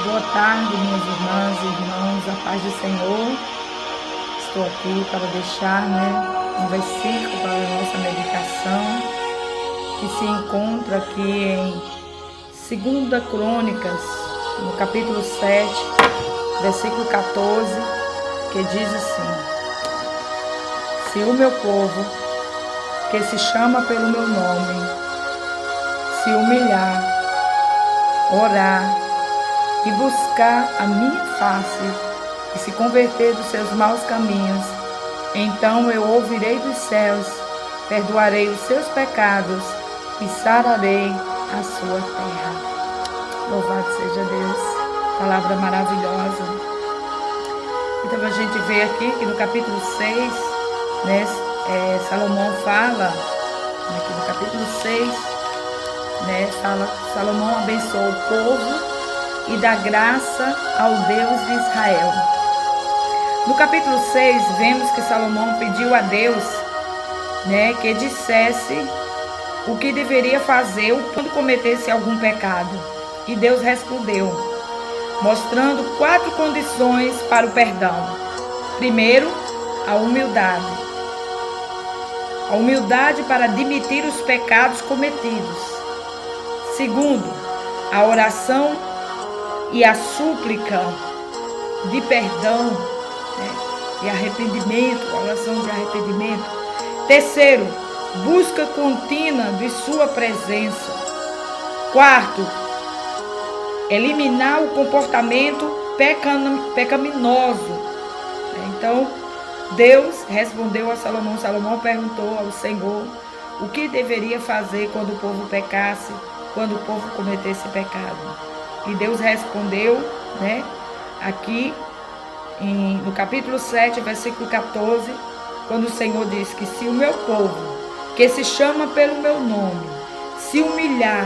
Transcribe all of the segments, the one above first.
Boa tarde, minhas irmãs e irmãos, a paz do Senhor. Estou aqui para deixar um versículo para a nossa meditação, que se encontra aqui em 2 Crônicas, no capítulo 7, versículo 14, que diz assim: se o meu povo, que se chama pelo meu nome, se humilhar, orar e buscar a minha face e se converter dos seus maus caminhos, então eu ouvirei dos céus, perdoarei os seus pecados e sararei a sua terra. Louvado seja Deus, palavra maravilhosa. Então a gente vê aqui que no capítulo 6, Salomão fala, aqui no capítulo 6, Salomão abençoa o povo e dá graça ao Deus de Israel. No capítulo 6, vemos que Salomão pediu a Deus, que dissesse o que deveria fazer quando cometesse algum pecado. E Deus respondeu, mostrando 4 condições para o perdão. Primeiro, a humildade. A humildade para admitir os pecados cometidos. Segundo, a oração e a súplica de perdão, e arrependimento, a oração de arrependimento. Terceiro, busca contínua de sua presença. Quarto, eliminar o comportamento pecaminoso. Então, Deus respondeu a Salomão. Salomão perguntou ao Senhor o que deveria fazer quando o povo pecasse, quando o povo cometesse pecado. E Deus respondeu, aqui no capítulo 7, versículo 14, quando o Senhor diz que se o meu povo, que se chama pelo meu nome, se humilhar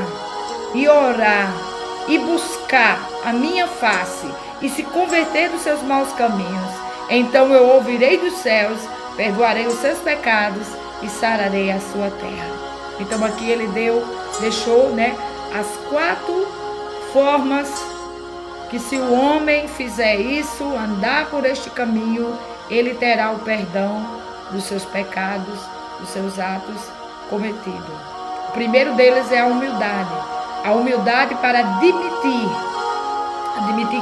e orar e buscar a minha face e se converter dos seus maus caminhos, então eu ouvirei dos céus, perdoarei os seus pecados e sararei a sua terra. Então aqui ele deixou as 4 formas que, se o homem fizer isso, andar por este caminho, ele terá o perdão dos seus pecados, dos seus atos cometidos. O primeiro deles é a humildade. A humildade para admitir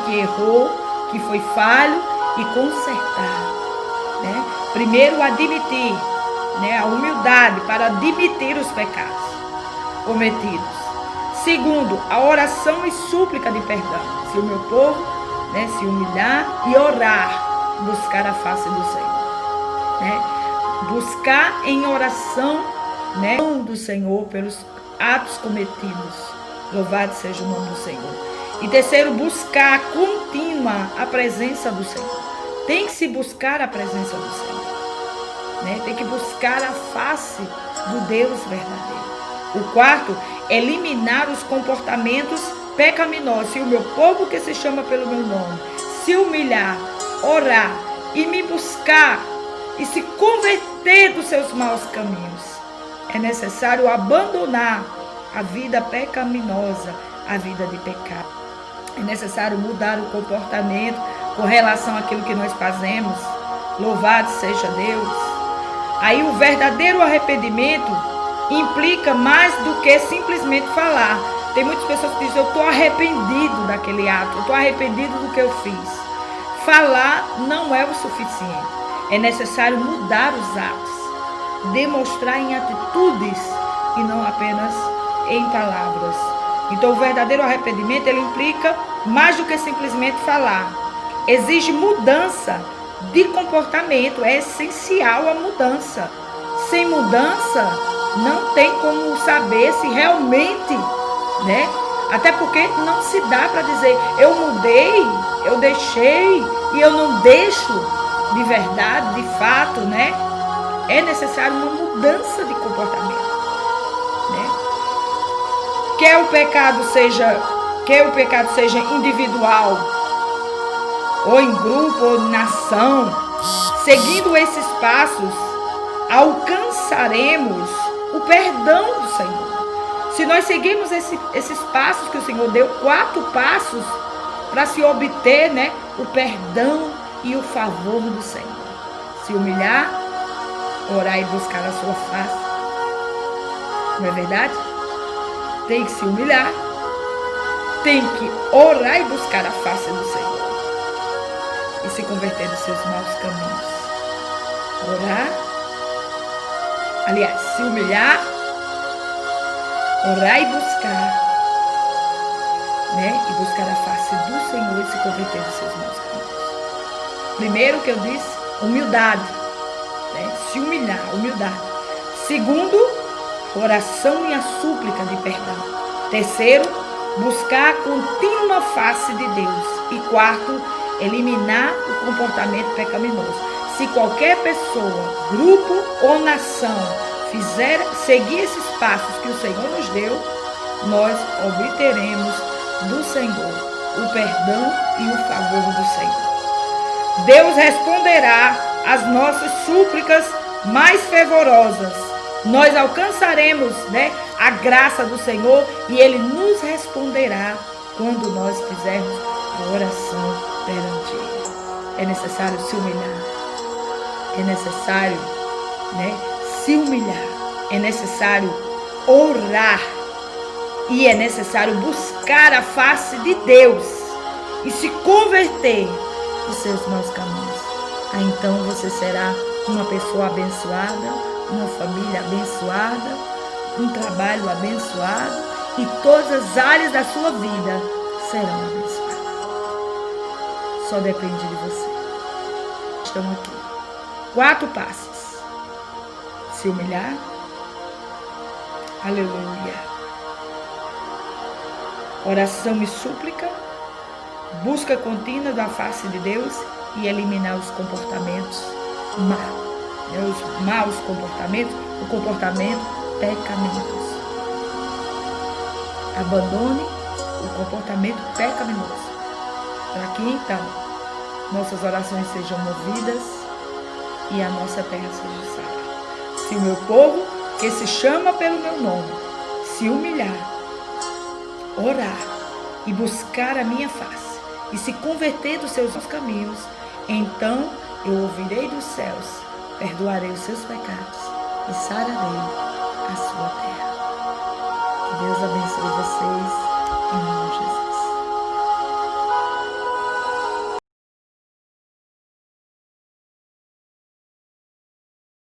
que errou, que foi falho e consertar. Primeiro, admitir, a humildade para admitir os pecados cometidos. Segundo, a oração e súplica de perdão. Se o meu povo se humilhar e orar, buscar a face do Senhor. Buscar em oração do Senhor pelos atos cometidos. Louvado seja o nome do Senhor. E terceiro, buscar contínua a presença do Senhor. Tem que se buscar a presença do Senhor. Tem que buscar a face do Deus verdadeiro. O quarto, eliminar os comportamentos pecaminosos. Se o meu povo, que se chama pelo meu nome, se humilhar, orar e me buscar e se converter dos seus maus caminhos, é necessário abandonar a vida pecaminosa, a vida de pecado. É necessário mudar o comportamento com relação àquilo que nós fazemos. Louvado seja Deus. Aí o verdadeiro arrependimento implica mais do que simplesmente falar. Tem muitas pessoas que dizem, eu estou arrependido daquele ato, eu estou arrependido do que eu fiz. Falar não é o suficiente. É necessário mudar os atos, demonstrar em atitudes e não apenas em palavras. Então o verdadeiro arrependimento, ele implica mais do que simplesmente falar. Exige mudança de comportamento, é essencial a mudança. Sem mudança, não tem como saber se realmente, até porque não se dá para dizer, eu mudei, eu deixei e eu não deixo de verdade, de fato, É necessário uma mudança de comportamento, Quer o pecado seja individual, ou em grupo, ou em nação, seguindo esses passos, alcançaremos o perdão do Senhor. Se nós seguirmos esses passos que o Senhor deu, 4 passos, para se obter, né, o perdão e o favor do Senhor. Se humilhar, orar e buscar a sua face. Não é verdade? Tem que se humilhar, tem que orar e buscar a face do Senhor e se converter dos seus maus caminhos. Orar, aliás, se humilhar, orar e buscar, né? E buscar a face do Senhor e se converter dos seus maus caminhos. Primeiro que eu disse, humildade, né? Se humilhar, humildade. Segundo, oração e a súplica de perdão. Terceiro, buscar a contínua face de Deus. E quarto, eliminar o comportamento pecaminoso. Se qualquer pessoa, grupo ou nação seguir esses passos que o Senhor nos deu, nós obteremos do Senhor o perdão e o favor do Senhor. Deus responderá às nossas súplicas mais fervorosas. Nós alcançaremos, né, a graça do Senhor e Ele nos responderá quando nós fizermos a oração perante Ele. É necessário se humilhar. É necessário, né, se humilhar. É necessário orar. E é necessário buscar a face de Deus e se converter dos seus maus caminhos. Aí então você será uma pessoa abençoada, uma família abençoada, um trabalho abençoado e todas as áreas da sua vida serão abençoadas. Só depende de você. Estão aqui 4 passos. Se humilhar. Aleluia. Oração e súplica, busca contínua da face de Deus e eliminar os comportamentos maus. Os maus comportamentos, o comportamento pecaminoso. Abandone o comportamento pecaminoso. Para que então nossas orações sejam movidas e a nossa terra seja sara. Se o meu povo, que se chama pelo meu nome, se humilhar, orar e buscar a minha face e se converter dos seus caminhos, então eu ouvirei dos céus, perdoarei os seus pecados e sararei a sua terra. Que Deus abençoe vocês em nome de Jesus.